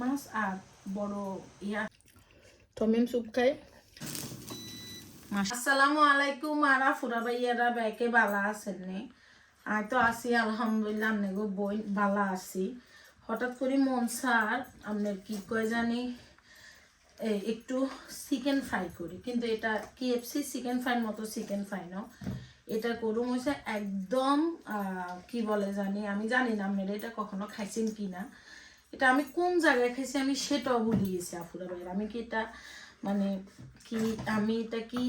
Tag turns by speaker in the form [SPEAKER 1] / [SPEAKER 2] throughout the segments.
[SPEAKER 1] মাছ আর বড় ইয়া টমিম স্যুপ খাই। আসসালামু আলাইকুম আরা ফুরা ভাইয়ারা ব্যাকে বালা আছেন নি? আই তো আছি আলহামদুলিল্লাহ, আমনে গো বই বালা আছি। হঠাৎ করে মন সার আমনের কি কয় জানি একটু চিকেন ফ্রাই করি, কিন্তু এটা KFC চিকেন ফ্রাইয়ের মতো চিকেন ফ্রাই না, এটা করুম হয়েছে একদম কি বলে জানি, আমি জানি না আপনারা এটা কখনো খাইছেন কি না। এটা আমি কোন জায়গায় খাইছি আমি সেটাও ভুলে গেছি আপুরা ভাই। আমি কি এটা মানে কি আমি এটা কি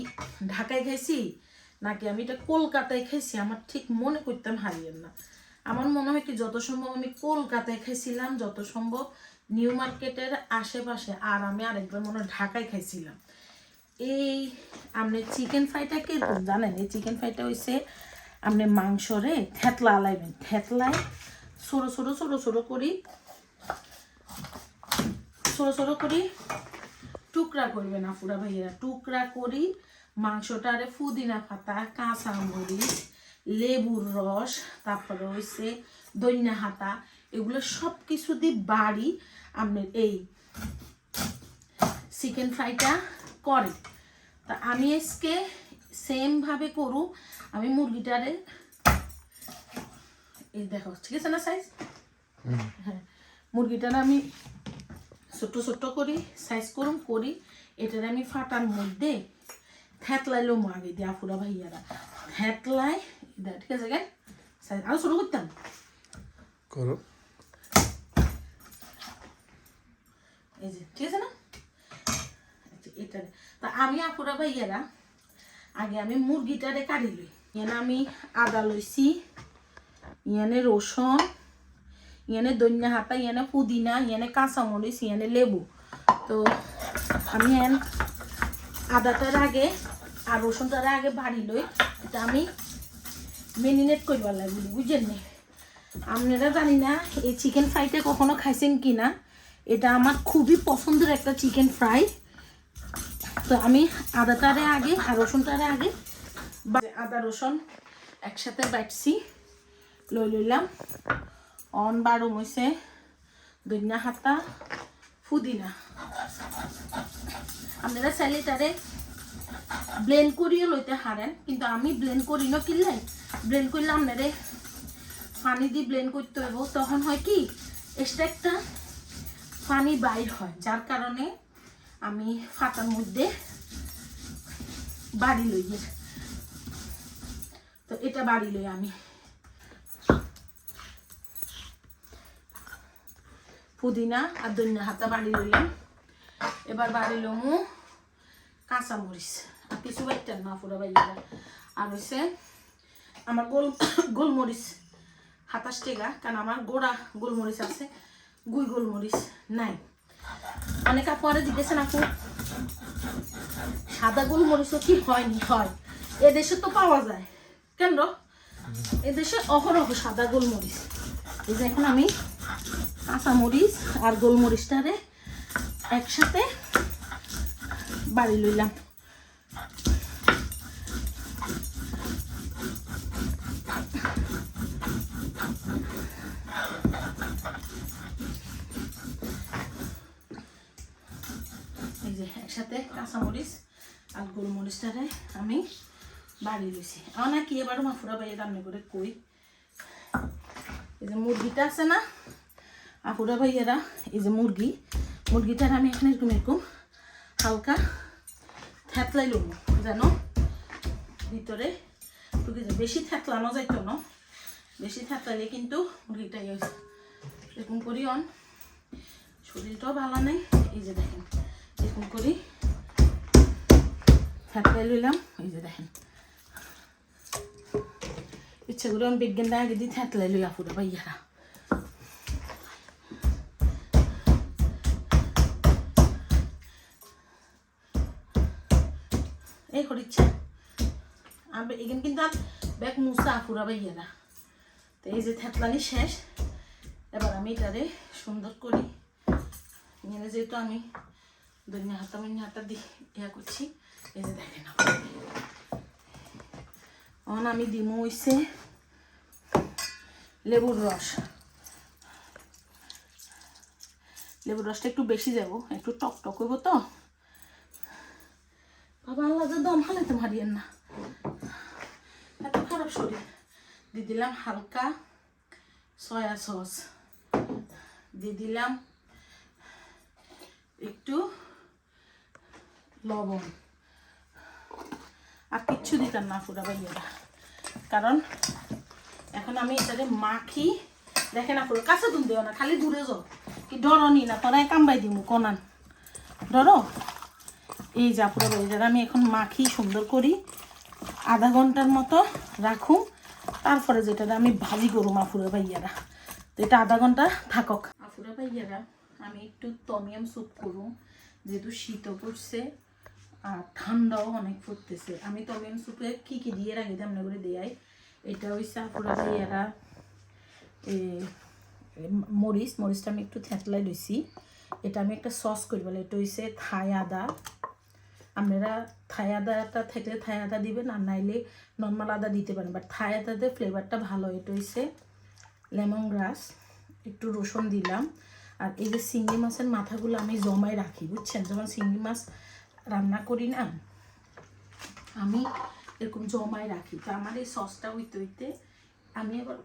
[SPEAKER 1] ঢাকায় খাইছি নাকি আমি এটা কলকাতায় খাইছি, আমার ঠিক মনে করতাম হারিয়েন না। আমার মনে হয় কি যত সম্ভব আমি কলকাতায় খাইছিলাম, যত সম্ভব নিউ মার্কেটের আশেপাশে, আর আমি আরেকবার মনে হয় ঢাকায় খাইছিলাম। এই আপনি চিকেন ফ্রাইটা কিরকম জানেন? এই চিকেন ফ্রাইটা হইছে আপনি মাংসরে থেতলা লাইবেন, থেতলায় ছোটো ছোটো ছোটো ছোটো করি ছোটো ছোটো করি টুকরা করবে না পুরা ভাইয়েরা, টুকরা করি মাংসটারে পুদিনা পাতা, কাঁচা মরিচ, লেবুর রস, তারপরে হইছে দইনা হাতা, এগুলো সব কিছু দিয়ে বাড়ি আপনার এই চিকেন ফ্রাইটা করে। তা আমি আজকে সেমভাবে করু। আমি মুরগিটারে এই দেখো ঠিক আছে না সাইজ, হ্যাঁ মুরগিটারে আমি ছোট্ট ছোট্ট করি সাইজ করুম করি, এটারে আমি ফাটার মধ্যে থেতলাইলো আগে দিয়া ফুরা ভাইয়ারা থেতলাই ঠিক আছে গাই সাইজ আরো ছোট করতাম করো এই যে ঠিক আছে না এটা। তা আমি আপুরা ভাইয়ারা আগে আমি মুরগিটারে কাটি লই। এখানে আমি আদা লইছি, এখানে রসুন, এখানে ধনিয়া হাতা, এখানে পুদিনা, এখানে কাঁচামরিচ, এখানে লেবু। তো আমি আদাটার আগে আর রসুনটার আগে বাড়ি লই, এটা আমি মেরিনেট করবার লাগবে বুঝছেন নি। আপনারা জানি না এই চিকেন ফ্রাইটা কখনো খাইছেন কি না, এটা আমার খুবই পছন্দের একটা চিকেন ফ্রাই। তো আমি আদাটারে আগে আর রসুনটারে আগে আদা রসুন একসাথে বাটছি লইলাম। অন বারো মইছে ধনিয়া হাতা, পুদিনা। আপনারা চাইলেটারে ব্লেন্ড করিও লইতে হারেন, কিন্তু আমি ব্লেন্ড করি না। কিনলে ব্লেন্ড করলে আপনারে পানি দিয়ে ব্লেন্ড করতে হইব, তখন হয় কি এক্সট্রা একটা পানি বাইর হয়, যার কারণে আমি ফাটার মধ্যে বাড়ি লই। তো এটা বাড়ি লই আমি পুদিনা আর ধনিয়া হাতা বাড়ি লইলাম। এবার বাড়ি লমু কাঁচামরিচ আর কিছু বাইটার না পুরা বাইরা, আর হচ্ছে আমার গোলমরিচ 27 টাকা, কারণ আমার গোড়া গোলমরিচ আছে, গুই গোলমরিচ নাই। অনেক আপু আরে জিজ্ঞেসেন আপু সাদা গোলমরিচও কি হয়নি? হয়, এদেশে তো পাওয়া যায়। কেন এদেশে অহরহ সাদা গোলমরিচ। এই যে এখন আমি কাঁচামরিচ আর গোলমরিচটারে একসাথে বাড়ি লইলাম। এই যে একসাথে কাঁচামরিচ আর গোলমরিচটারে আমি বাড়ি লইছি। আমার কি এবারও মাফুরা বাইয়ে রান্না করে কই, এই যে মুরগিটা আছে না আপুরা ভাইয়েরা, এই যে মুরগিটার আমি এখানে এরকম এরকম হালকা থেতলাই লব যেন ভিতরে ঢুকে যায়। বেশি থেতলানো যাইতো না, বেশি থেতলালে কিন্তু মুরগিটাই হয়েছে এরকম করি। অন শরীরটাও ভালো নেই, এই যে দেখেন এরকম করি থেতলাই লইলাম। এই যে দেখেন ইচ্ছা করে আমি বিজ্ঞানটা আগে দিয়ে থেতলাই লই আপুরা ভাইয়ারা। এই করিচ্ছে আমি এখানে কিন্তু আর ব্যাগ মুসা আপুরা ভাইয়ারা। তো এই যে থেতলানি শেষ, এবার আমি এটারে সুন্দর করি। এখানে যেহেতু আমি ধনিয়া হাতা দিয়ে ইয়া করছি, এই যে দেখেন অন আমি দিমু হইছে লেবুর রস। লেবুর রসটা একটু বেশি যাবো, একটু টক টক হইব তো। বাবা আল্লাহ দম হালাতে মারিয়েন না, এত খারাপ শরীর। দিয়ে দিলাম হালকা সয়া সস, দিয়ে দিলাম একটু লবণ, আর কিচ্ছু দিতাম না ফুটা ভাইয়েরা, কারণ এখন আমি এটাতে মাখি। দেখে না পুরো কাছে তুমি দেও না, খালি দূরে যাও, কি ডরো নি না তোরাই কামবাই দিমু কনান ডরো। এই যা পুরো ভাইয়েরা আমি এখন মাখি সুন্দর করি, আধা ঘন্টার মতো রাখুম, তারপরে যেটা আমি ভাজি করুম আফুরা ভাইয়ারা। তো এটা আধা ঘন্টা থাকক। আফুরা ভাইয়ারা আমি একটু টমিয়াম স্যুপ করুম, যেহেতু শীতও পড়ছে আর ঠান্ডাও অনেক পড়তেছে। আমি টমিয়াম স্যুপে কি কি দিয়ে রাখি তেমন করে দেয়াই। এটা হচ্ছে আফুরা ভাইয়ারা মরিচটা আমি একটু থেতলাই লইছি। এটা আমি একটা সস করি বলে, এটা হচ্ছে থাই আদা। আপনারা থাই আদাটা থাকলে থাই আদা দিবেন, আর নাইলে নর্মাল আদা দিতে পারেন, বাট থাই আদাতে ফ্লেভারটা ভালো। এটা হচ্ছে লেমন গ্রাস, একটু রসুন দিলাম। আর এই যে চিংড়ি মাছের মাথাগুলো আমি জমায় রাখি, বুঝছেন? যখন চিংড়ি মাছ রান্না করি না আমি এরকম জমায় রাখি। তো আমার এই সসটা হইতে হইতে আমি এবার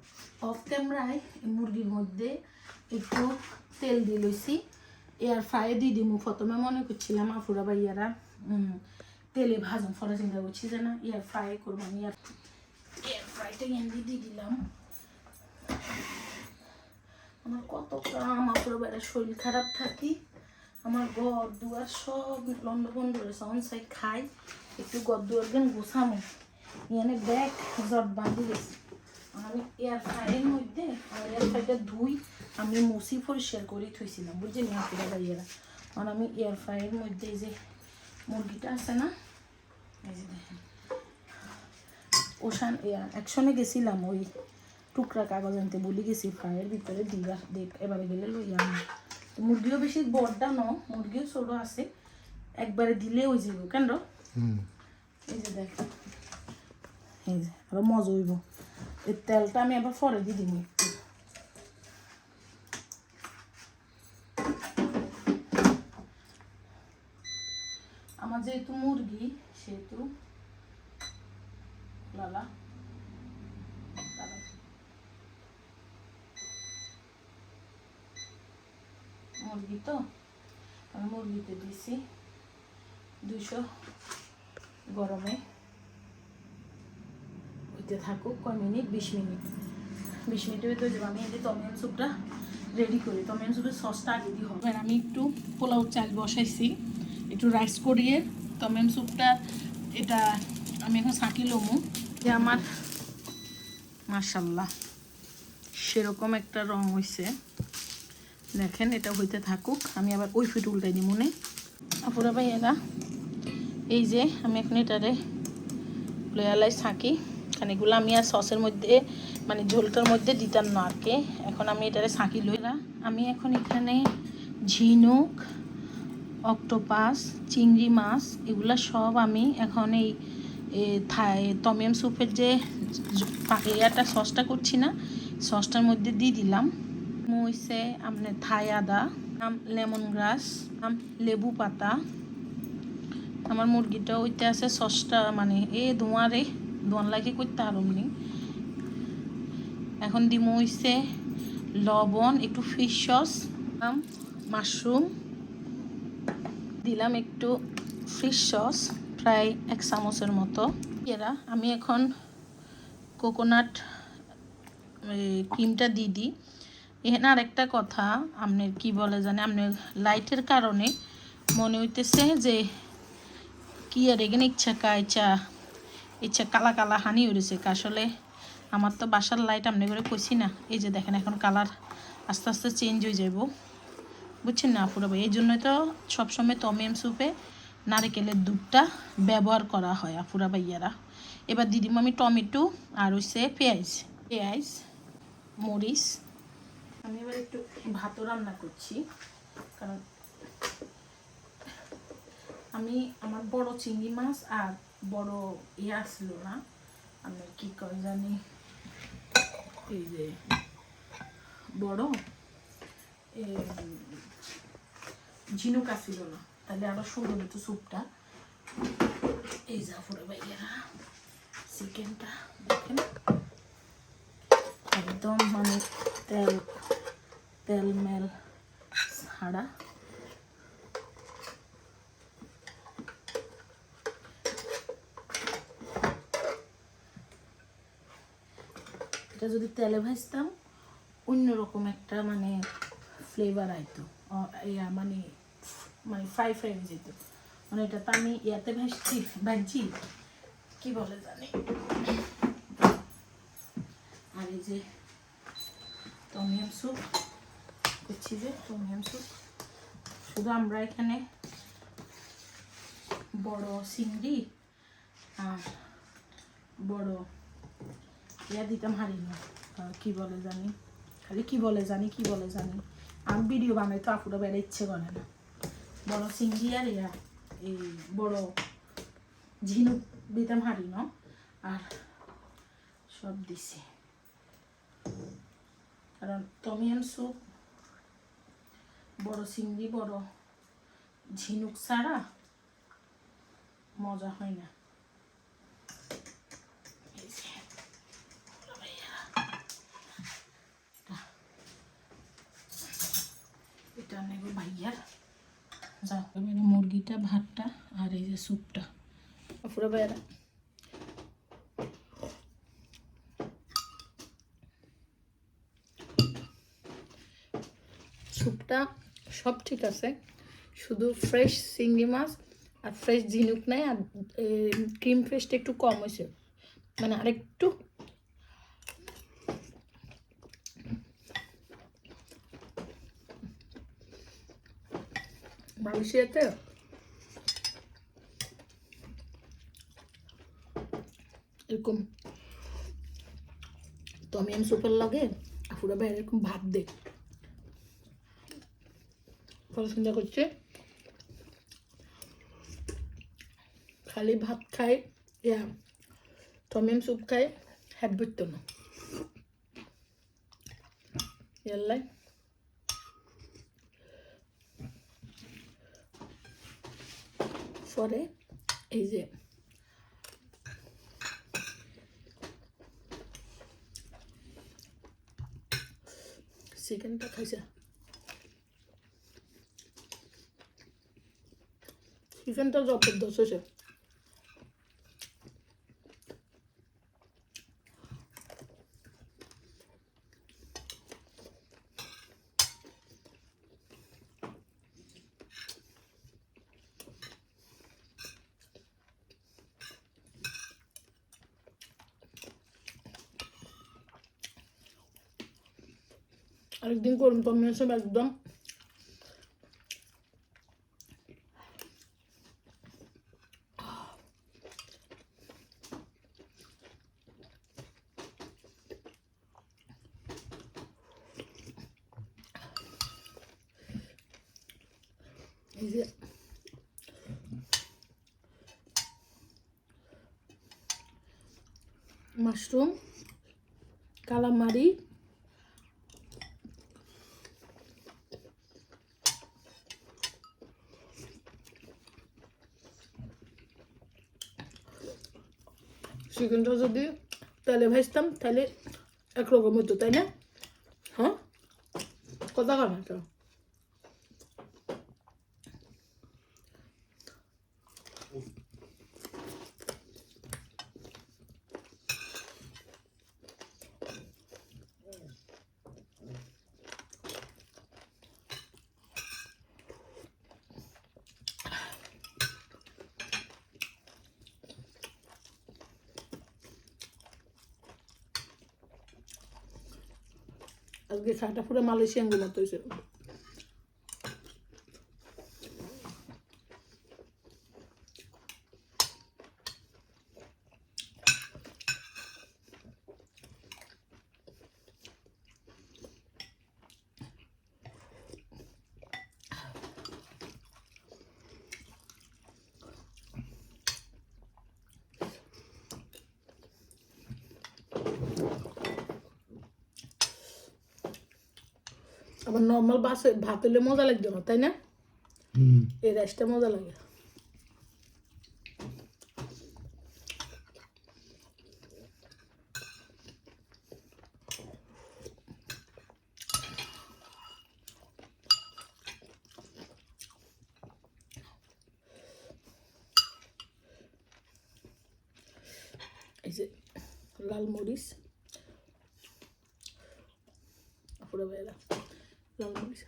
[SPEAKER 1] অফ ক্যামেরায় মুরগির মধ্যে একটু তেল দিয়ে লইছি। এয়ার ফ্রাইয়ে দিয়ে দিমু। প্রথমে মনে করছিলাম আফুরা ভাইয়ারা তেলে ভাজুন, ফলে চিন্তা করছি যে না এয়ার ফ্রাই করবো। আমি এয়ার ফ্রাইটা এনে দিয়ে দিলাম। আমার কত কাম, আফুরা ভাইয়ারা শরীর খারাপ থাকি, আমার ঘর দুয়ার সব লন্ড বন্ধ রয়েছে। অন সাইড খাই, একটু ঘর দুয়ার দিন গোছামো, এনে ব্যাগ জট বাঁধি গেছি। আমি এয়ার ফ্রাইয়ের মধ্যে এয়ার ফ্রাইটা ধুই আমি মুসি পরিষ্কার করে থুইছিলাম, বুঝছেন আফুরা ভাইয়ারা। আর আমি এয়ার ফ্রাইয়ের মধ্যে এই যে মুরগিটা আছে না, এই যে দেখেন ওখান একসঙ্গে গেছিলাম, ওই টুকরা কাগজ আনতে বলি গেছি, ফ্রাইয়ের ভিতরে দিবার এবারে গেলে লইয়া আমি। তো মুরগিও বেশি বড়টা ন, মুরগিও ছোটো আছে, একবারে দিলে ওই যাইব কেন। এই যে দেখ, এই যে আরো মজা হইব। এই তেলটা আমি আবার পরে দিয়ে দিব একটু। আমার যেহেতু মুরগি সেহেতু লালা মুরগি, তো আমি মুরগিতে দিছি 200 গরমে হইতে থাকুক কয় মিনিট, 20 মিনিট। 20 মিনিটের ভিতরে যাবো। আমি এই যে টমেটো স্যুপটা রেডি করি। টমেটো স্যুপের সসটা আগে দিয়ে হবে। আমি একটু পোলাও চাল বসাইছি, একটু রাইস করিয়ে টমেটো স্যুপটা এটা আমি এখন ছাঁকি লমু। যে আমার মাশাল্লাহ সেরকম একটা রং হয়েছে, দেখেন। এটা হইতে থাকুক, আমি আবার ওই ফিট উল্টাই দিই মনে। আপুরা ভাইয়েরা এই যে আমি এখন এটারে লয়ালাই ছাঁকি, খানিকগুলো আমি আর সসের মধ্যে মানে ঝোলটার মধ্যে দিতাম না আর কি। এখন আমি এটারে ছাঁকি লইলা। আমি এখন এখানে ঝিনুক, অক্টোপাস, চিংড়ি মাছ এগুলা সব আমি এখন এই টমেটো স্যুপের যে ইয়াটা সসটা করছি না, সসটার মধ্যে দিয়ে দিলাম। হইছে আপনার থাই আদা, লেমন গ্রাস, লেবু পাতা। আমার মুরগিটা ওইতে আছে সসটা মানে দোয়ান লাগে করতে আরমনি। এখন দিমু হইছে লবণ, একটু ফিশ সস, মাশরুম দিলাম, একটু ফিশ সস প্রায় 1 চামচের মতো। এরা আমি এখন কোকোনাট ক্রিমটা দিয়ে দিই। এখানে আর একটা কথা, আপনার কি বলে জানে, আপনার লাইটের কারণে মনে হইতেছে যে কি আর এখানে ইচ্ছা কালা কালা হানি উড়েছে। আসলে আমার তো বাসার লাইট আপনি করে কইছি না, এই যে দেখেন এখন কালার আস্তে আস্তে চেঞ্জ হয়ে যাব, বুঝছেন না আপুরা ভাই। এই জন্যই তো সবসময় টমেটো স্যুপে নারকেলের দুধটা ব্যবহার করা হয় আপুরা ভাইয়ারা। এবার দিদিম আমি টমেটো আর হচ্ছে পেঁয়াজ মরিচ। আমি এবার একটু ভাতও রান্না করছি, কারণ আমি আমার বড় চিংড়ি মাছ আর বড় আসলো না, আমি কি করে জানি এই যে বড় ঝিনুক আসিল না, তাহলে আরো সুন্দর হতো স্যুপটা। এই জাফরে ভাইয়েরা চিকেনটা দেখেন একদম মানে তেল তেল মেল ছাড়া। এটা যদি তেলে ভাজতাম অন্যরকম একটা মানে ফ্লেভার আইতো, মানে মানে ফ্রাই ফ্রাই যেত। মানে এটা তো আমি ইয়াতে ভাজি কি বলে জানি। আর এই যে টমিয়াম স্যুপ করছি, যে টমিয়াম স্যুপ শুধু আমরা এখানে বড় চিংড়ি আর বড় ইয়া দিতাম হারি না, কি বলে জানি, খালি কি বলে জানি আমি ভিডিও বানাই তো আপুরা বেড়ে ইচ্ছে করে না। বড় চিংড়ি আর ইয়া এই বড় ঝিনুক দিতাম হারি না, আর সব দিছি কারণ টমিয়াম স্যুপ বড় চিংড়ি বড় ঝিনুক ছাড়া মজা হয় না। এটা নেব ভাইয়ার, যাও এবারে মুরগিটা ভাতটা আর এই যে স্যুপটা পুরো ভাইয়ারা। স্যুপটা সব ঠিক আছে, শুধু ফ্রেশ চিংড়ি মাছ আর ফ্রেশ ঝিনুক নাই, আর ক্রিম ফ্রেশটা একটু কম হয়েছে, মানে আরেকটু মালয়েশিয়াতে এরকম টমিয়াম স্যুপের লাগে পুরো বাইরে এরকম ভাত দে, পছন্দ করছে। খালি ভাত খাই ইয়া টমিয়াম স্যুপ খাই হ্যাট বুঝতো না ইয়াল্লাই। পরে এই যে চিকেনটা খাইছে, চিকেনটা জবরদস্ত হয়েছে। আরেকদিন করুন টমিয়াম স্যুপ একদম এই যে মাশরুম কালামারি চিকেনটা যদি তেলে ভাজতাম তাহলে একরকম হতো, তাই না? হ্যাঁ কথা কারণ তো আজকে খাটা পুরো মালয়েশিয়ান গুলো তো হয়েছে। আবার নর্মাল ভাত হলে মজা লাগতো না, তাই না?
[SPEAKER 2] এই রাইসটা মজা লাগে। এই যে লাল মরিচ পুরো বেলা লাল মরিচ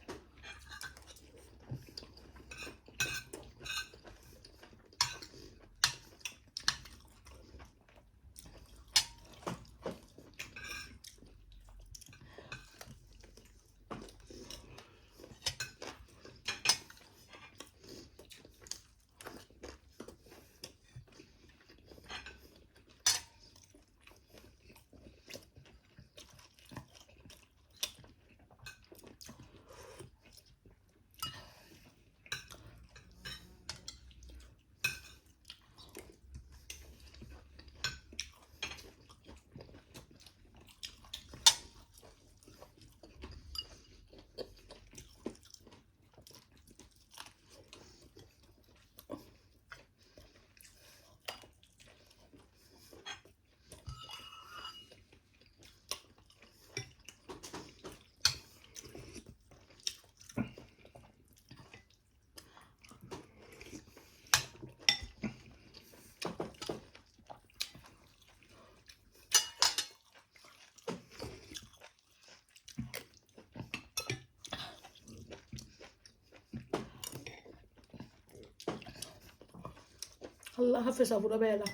[SPEAKER 2] আল্লাহ হাফেজ আপুরা বেলা।